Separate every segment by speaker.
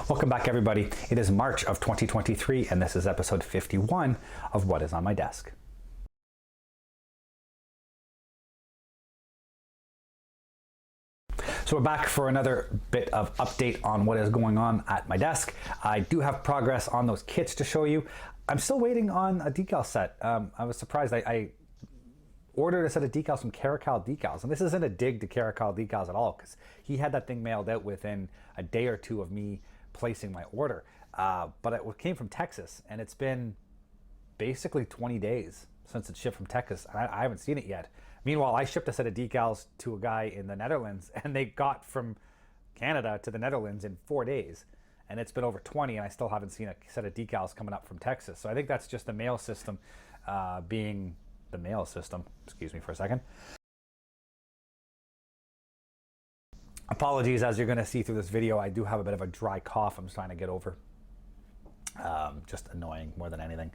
Speaker 1: Welcome back, everybody. It is March of 2023, and this is episode 51 of What is on My Desk. So we're back for another bit of update on what is going on at my desk. I do have progress on those kits to show you. I'm still waiting on a decal set. I was surprised. I ordered a set of decals from Caracal Decals, and this isn't a dig to Caracal Decals at all, because he had that thing mailed out within a day or two of me placing my order. But it came from Texas, and it's been basically 20 days since it shipped from Texas, and I haven't seen it yet. Meanwhile, I shipped a set of decals to a guy in the Netherlands, and they got from Canada to the Netherlands in 4 days. And it's been over 20, and I still haven't seen a set of decals coming up from Texas. So I think that's just the mail system being the mail system. Excuse me for a second. Apologies, as you're going to see through this video, I do have a bit of a dry cough I'm trying to get over. Just annoying more than anything.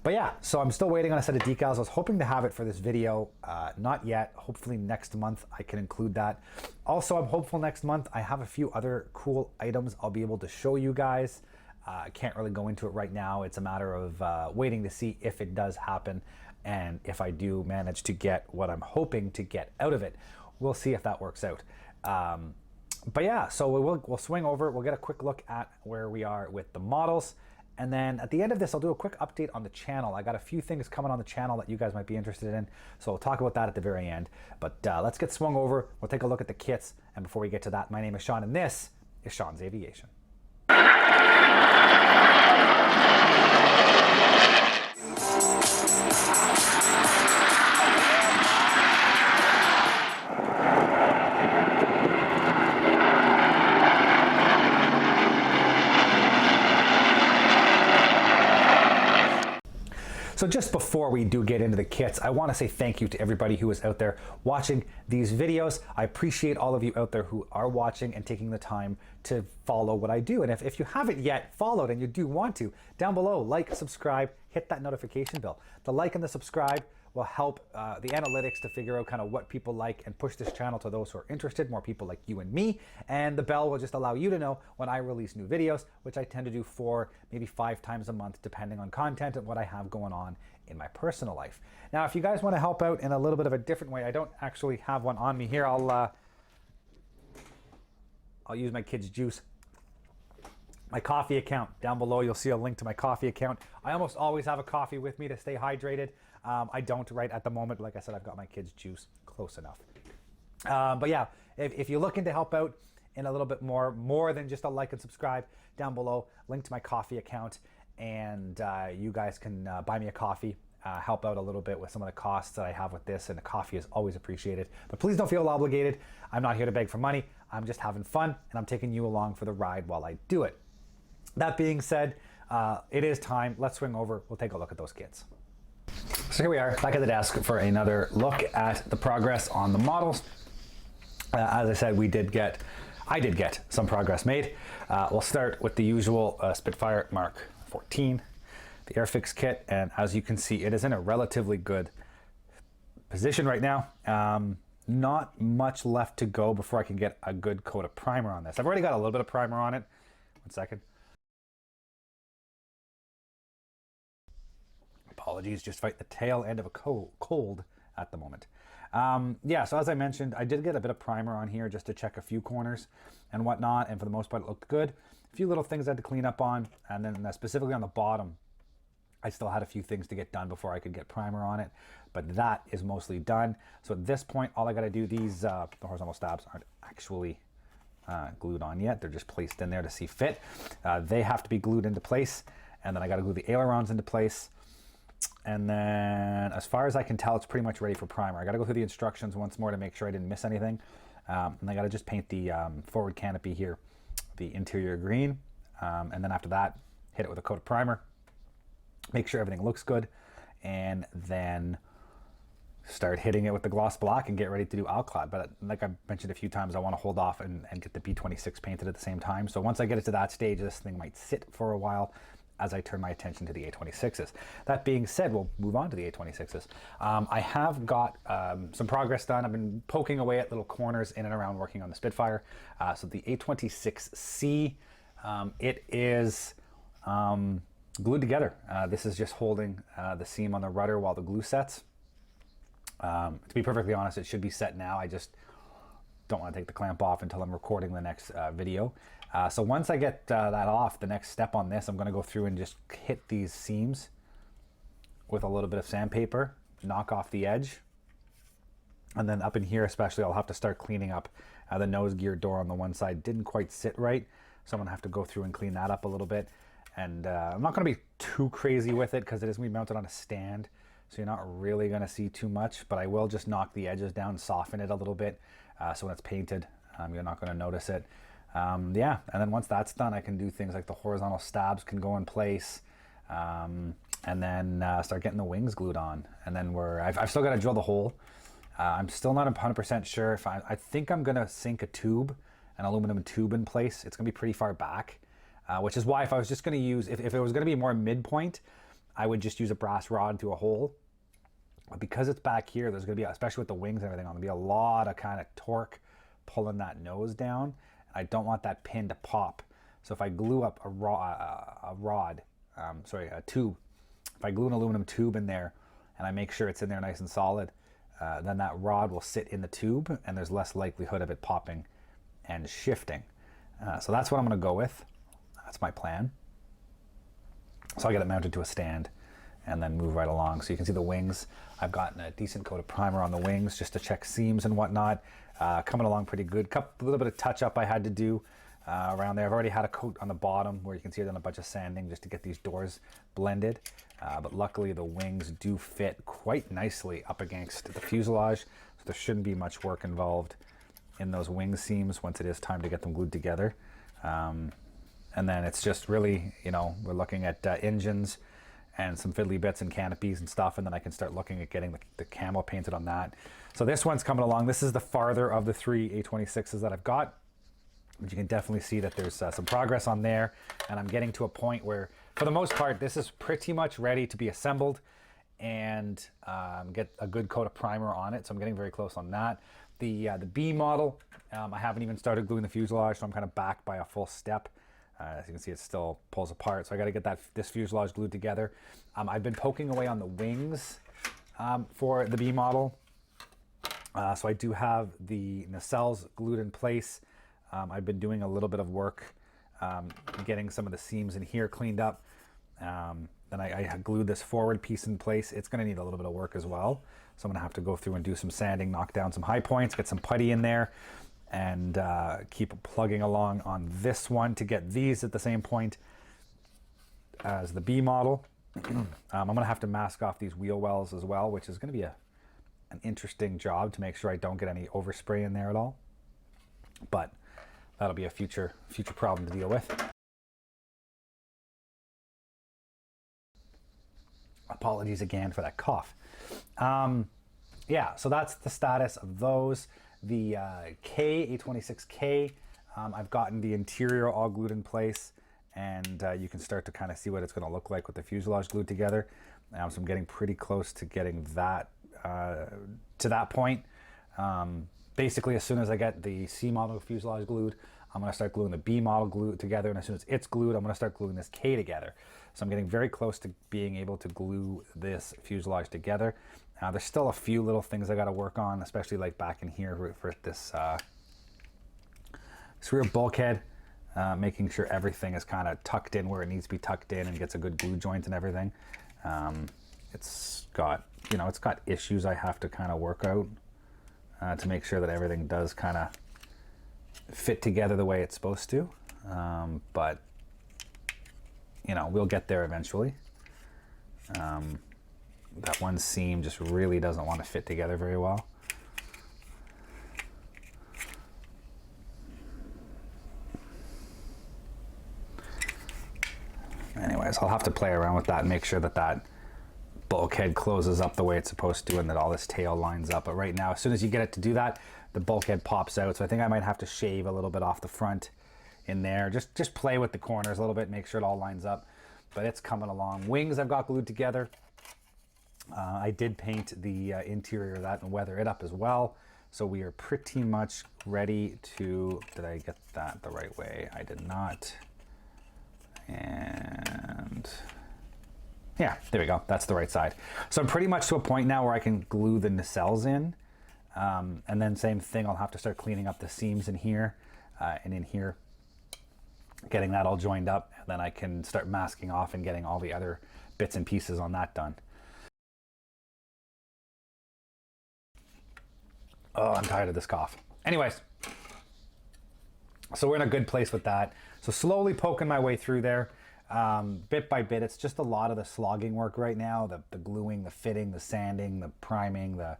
Speaker 1: But yeah, so I'm still waiting on a set of decals. I was hoping to have it for this video. Not yet. Hopefully next month I can include that. Also, I'm hopeful next month I have a few other cool items I'll be able to show you guys. I can't really go into it right now. It's a matter of waiting to see if it does happen and if I do manage to get what I'm hoping to get out of it. We'll see if that works out. But yeah, so we'll swing over. We'll get a quick look at where we are with the models. And then at the end of this, I'll do a quick update on the channel. I got a few things coming on the channel that you guys might be interested in. So we'll talk about that at the very end. But let's get swung over. We'll take a look at the kits. And before we get to that, my name is Sean, and this is Sean's Aviation. So just before we do get into the kits, I want to say thank you to everybody who is out there watching these videos. I appreciate all of you out there who are watching and taking the time to follow what I do. And if you haven't yet followed and you do want to, down below, like, subscribe, hit that notification bell. The like and the subscribe will help the analytics to figure out kind of what people like and push this channel to those who are interested, more people like you and me. And the bell will just allow you to know when I release new videos, which I tend to do 4, maybe 5 times a month, depending on content and what I have going on in my personal life. Now, if you guys want to help out in a little bit of a different way, I don't actually have one on me here. I'll use my kids' juice. My coffee account. Down below, you'll see a link to my coffee account. I almost always have a coffee with me to stay hydrated. I don't right at the moment. Like I said, I've got my kids' juice close enough. But yeah, if you're looking to help out in a little bit more than just a like and subscribe, down below, link to my coffee account, and you guys can buy me a coffee, help out a little bit with some of the costs that I have with this, and the coffee is always appreciated. But please don't feel obligated. I'm not here to beg for money. I'm just having fun, and I'm taking you along for the ride while I do it. That being said, it is time. Let's swing over. We'll take a look at those kits. So here we are back at the desk for another look at the progress on the models. As I said, I did get some progress made. We'll start with the usual Spitfire Mark 14, the Airfix kit, and as you can see, it is in a relatively good position right now. Not much left to go before I can get a good coat of primer on this. I've already got a little bit of primer on it. One second. Apologies, just fight the tail end of a cold at the moment. Yeah, so as I mentioned, I did get a bit of primer on here just to check a few corners and whatnot, and for the most part it looked good. A few little things I had to clean up on, and then specifically on the bottom, I still had a few things to get done before I could get primer on it, but that is mostly done. So at this point, all I got to do, these the horizontal stabs aren't actually glued on yet. They're just placed in there to see fit. They have to be glued into place, and then I got to glue the ailerons into place. And then as far as I can tell, it's pretty much ready for primer. I got to go through the instructions once more to make sure I didn't miss anything. And I got to just paint the forward canopy here, the interior green. And then after that, hit it with a coat of primer, make sure everything looks good, and then start hitting it with the gloss black and get ready to do Alclad. But like I mentioned a few times, I want to hold off and get the B26 painted at the same time. So once I get it to that stage, this thing might sit for a while as I turn my attention to the A26s. That being said, we'll move on to the A26s. I have got some progress done. I've been poking away at little corners in and around working on the Spitfire. So the A26C It is glued together. This is just holding the seam on the rudder while the glue sets. To be perfectly honest, it should be set now. I just don't want to take the clamp off until I'm recording the next video. So once I get that off, the next step on this, I'm going to go through and just hit these seams with a little bit of sandpaper, knock off the edge. And then up in here especially, I'll have to start cleaning up the nose gear door on the one side. Didn't quite sit right, so I'm going to have to go through and clean that up a little bit. And I'm not going to be too crazy with it because it is going to be mounted on a stand, so you're not really going to see too much, but I will just knock the edges down, soften it a little bit, so when it's painted, you're not going to notice it. Yeah, and then once that's done, I can do things like the horizontal stabs can go in place, and then start getting the wings glued on. And then I've still got to drill the hole. I'm still not 100% sure if I think I'm going to sink a tube, an aluminum tube in place. It's going to be pretty far back, which is why if I was just going to use, if it was going to be more midpoint, I would just use a brass rod through a hole. But because it's back here, there's going to be, especially with the wings and everything, going to be a lot of kind of torque pulling that nose down. I don't want that pin to pop. So if I glue up a tube, if I glue an aluminum tube in there and I make sure it's in there nice and solid, then that rod will sit in the tube and there's less likelihood of it popping and shifting. So that's what I'm going to go with. That's my plan. So I'll get it mounted to a stand and then move right along. So you can see the wings. I've gotten a decent coat of primer on the wings just to check seams and whatnot. Coming along pretty good. A little bit of touch up I had to do around there. I've already had a coat on the bottom where you can see I've done a bunch of sanding just to get these doors blended. But luckily the wings do fit quite nicely up against the fuselage. So there shouldn't be much work involved in those wing seams once it is time to get them glued together. And then it's just really, we're looking at engines and some fiddly bits and canopies and stuff, and then I can start looking at getting the camo painted on that. So this one's coming along. This is the farther of the 3 A26s that I've got. But you can definitely see that there's some progress on there, and I'm getting to a point where, for the most part, this is pretty much ready to be assembled and get a good coat of primer on it. So I'm getting very close on that. The B model, I haven't even started gluing the fuselage, so I'm kind of back by a full step. As you can see, it still pulls apart, so I got to get this fuselage glued together. I've been poking away on the wings for the B model, so I do have the nacelles glued in place. I've been doing a little bit of work getting some of the seams in here cleaned up. Then I glued this forward piece in place. It's going to need a little bit of work as well, so I'm going to have to go through and do some sanding, knock down some high points, get some putty in there, and keep plugging along on this one to get these at the same point as the B model. I'm going to have to mask off these wheel wells as well, which is going to be an interesting job to make sure I don't get any overspray in there at all. But that'll be a future problem to deal with. Apologies again for that cough. Yeah, so that's the status of those. The A26K, I've gotten the interior all glued in place, and you can start to kind of see what it's going to look like with the fuselage glued together. So I'm getting pretty close to getting that to that point. Basically, as soon as I get the C model fuselage glued, I'm going to start gluing the B model glued together, and as soon as it's glued, I'm going to start gluing this K together. So I'm getting very close to being able to glue this fuselage together. There's still a few little things I got to work on, especially like back in here for this rear bulkhead, making sure everything is kind of tucked in where it needs to be tucked in and gets a good glue joint and everything. It's got issues I have to kind of work out to make sure that everything does kind of fit together the way it's supposed to. But we'll get there eventually. That one seam just really doesn't want to fit together very well. Anyways, I'll have to play around with that and make sure that bulkhead closes up the way it's supposed to and that all this tail lines up. But right now, as soon as you get it to do that, the bulkhead pops out. So I think I might have to shave a little bit off the front in there. Just play with the corners a little bit, make sure it all lines up. But it's coming along. Wings I've got glued together. I did paint the interior of that and weather it up as well. So we are pretty much ready to, did I get that the right way? I did not. And yeah, there we go. That's the right side. So I'm pretty much to a point now where I can glue the nacelles in. And then same thing, I'll have to start cleaning up the seams in here and in here, getting that all joined up. And then I can start masking off and getting all the other bits and pieces on that done. Oh, I'm tired of this cough. Anyways, so we're in a good place with that. So slowly poking my way through there, bit by bit. It's just a lot of the slogging work right now, the gluing, the fitting, the sanding, the priming, the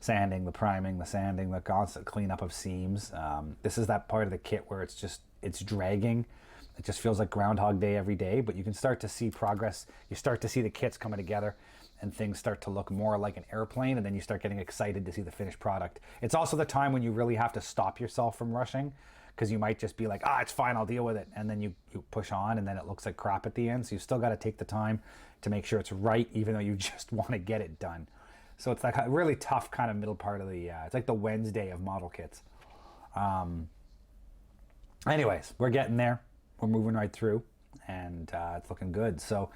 Speaker 1: sanding, the priming, the sanding, the constant cleanup of seams. This is that part of the kit where it's dragging. It just feels like Groundhog Day every day, but you can start to see progress. You start to see the kits coming together and things start to look more like an airplane, and then you start getting excited to see the finished product. It's also the time when you really have to stop yourself from rushing, because you might just be like, it's fine, I'll deal with it. And then you push on and then it looks like crap at the end. So you still got to take the time to make sure it's right, even though you just want to get it done. So it's like a really tough kind of middle part of the, it's like the Wednesday of model kits. Anyways, we're getting there. We're moving right through, and it's looking good. So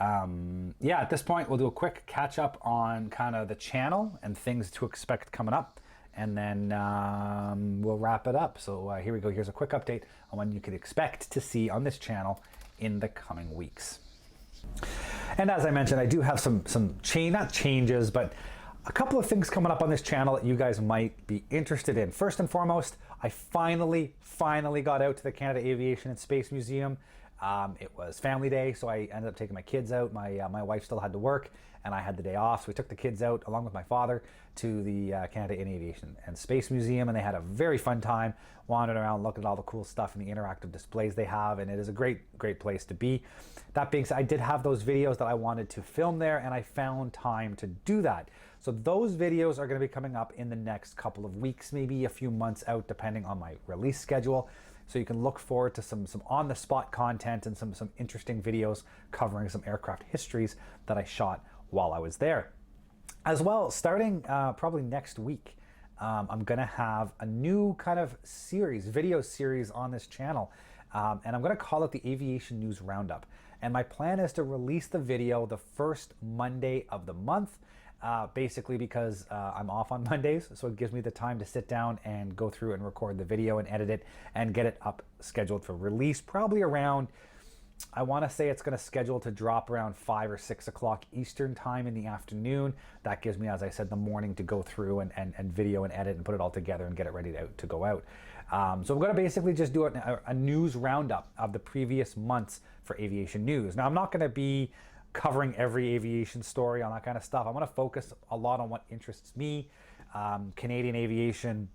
Speaker 1: yeah, at this point, we'll do a quick catch up on kind of the channel and things to expect coming up. And then we'll wrap it up. So here we go. Here's a quick update on what you can expect to see on this channel in the coming weeks. And as I mentioned, I do have some not changes, but a couple of things coming up on this channel that you guys might be interested in. First and foremost, I finally got out to the Canada Aviation and Space Museum. It was family day, so I ended up taking my kids out. My wife still had to work, and I had the day off, so we took the kids out along with my father to the Canada Aviation and Space Museum, and they had a very fun time wandering around, looking at all the cool stuff and the interactive displays they have, and it is a great place to be. That being said, I did have those videos that I wanted to film there, and I found time to do that. So those videos are going to be coming up in the next couple of weeks, maybe a few months out, depending on my release schedule. So you can look forward to some on-the-spot content and some interesting videos covering some aircraft histories that I shot while I was there. As well, starting probably next week, I'm going to have a new kind of video series on this channel, and I'm going to call it the Aviation News Roundup. And my plan is to release the video the first Monday of the month, basically because I'm off on Mondays, so it gives me the time to sit down and go through and record the video and edit it and get it up scheduled for release probably around, I want to say it's going to schedule to drop around 5 or 6 o'clock Eastern time in the afternoon. That gives me, as I said, the morning to go through and video and edit and put it all together and get it ready to go out. So I'm going to basically just do a news roundup of the previous months for aviation news. Now, I'm not going to be covering every aviation story on that kind of stuff. I'm going to focus a lot on what interests me, Canadian aviation,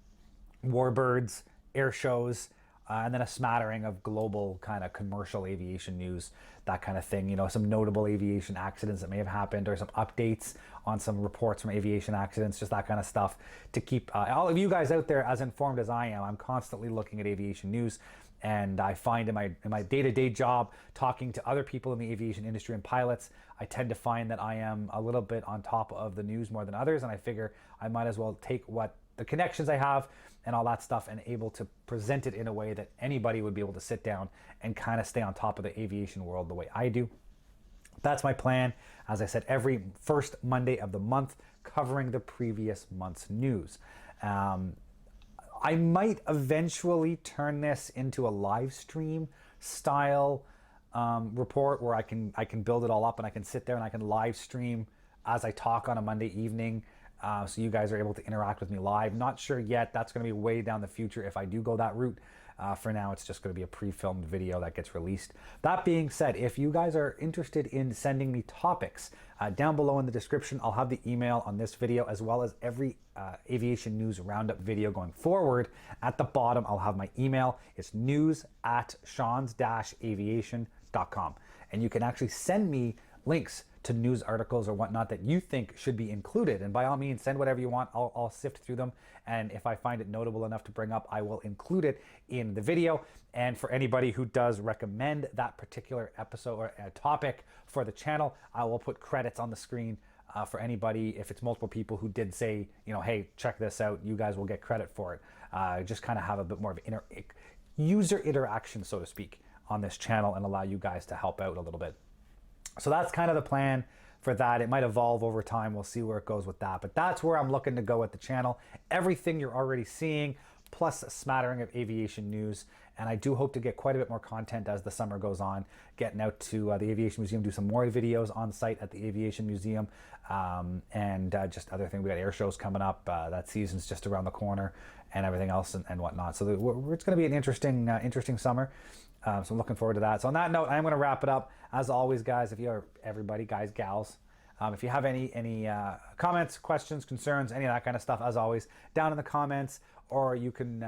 Speaker 1: warbirds, air shows, and then a smattering of global kind of commercial aviation news, that kind of thing. You know, some notable aviation accidents that may have happened, or some updates on some reports from aviation accidents, just that kind of stuff to keep all of you guys out there as informed as I am. I'm constantly looking at aviation news, and I find in my day-to-day job, talking to other people in the aviation industry and pilots, I tend to find that I am a little bit on top of the news more than others, and I figure I might as well take what the connections I have and all that stuff and able to present it in a way that anybody would be able to sit down and kind of stay on top of the aviation world the way I do. That's my plan. As I said, every first Monday of the month, covering the previous month's news. I might eventually turn this into a live stream style report where I can build it all up and I can sit there and I can live stream as I talk on a Monday evening. So you guys are able to interact with me live. Not sure yet. That's going to be way down the future if I do go that route. For now, it's just going to be a pre-filmed video that gets released. That being said, if you guys are interested in sending me topics, down below in the description, I'll have the email on this video as well as every aviation news roundup video going forward. At the bottom, I'll have my email. It's news@seans-aviation.com. And you can actually send me links to news articles or whatnot that you think should be included. And by all means, send whatever you want. I'll sift through them. And if I find it notable enough to bring up, I will include it in the video. And for anybody who does recommend that particular episode or topic for the channel, I will put credits on the screen for anybody. If it's multiple people who did say, you know, hey, check this out, you guys will get credit for it. Just kind of have a bit more of user interaction, so to speak, on this channel and allow you guys to help out a little bit. So that's kind of the plan for that. It might evolve over time. We'll see where it goes with that. But that's where I'm looking to go with the channel. Everything you're already seeing, plus a smattering of aviation news. And I do hope to get quite a bit more content as the summer goes on, getting out to the Aviation Museum, do some more videos on site at the Aviation Museum, and just other things. We got air shows coming up. That season's just around the corner, and everything else and whatnot. So it's going to be an interesting summer. So I'm looking forward to that. So on that note, I'm going to wrap it up. As always, guys, if you are everybody, guys, gals, if you have any comments, questions, concerns, any of that kind of stuff, as always, down in the comments, or you can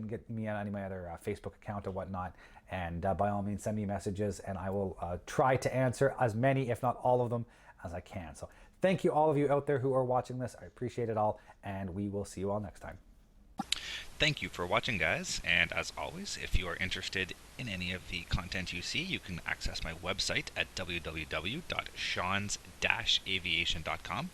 Speaker 1: get me on any of my other Facebook account or whatnot, and by all means, send me messages, and I will try to answer as many, if not all of them, as I can. So thank you, all of you out there who are watching this. I appreciate it all, and we will see you all next time.
Speaker 2: Thank you for watching, guys, and as always, if you are interested in any of the content you see, you can access my website at www.seans-aviation.com.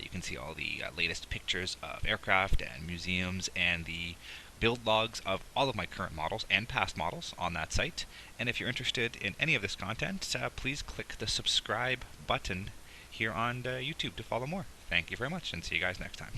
Speaker 2: You can see all the latest pictures of aircraft and museums and the build logs of all of my current models and past models on that site. And if you're interested in any of this content, please click the subscribe button here on YouTube to follow more. Thank you very much, and see you guys next time.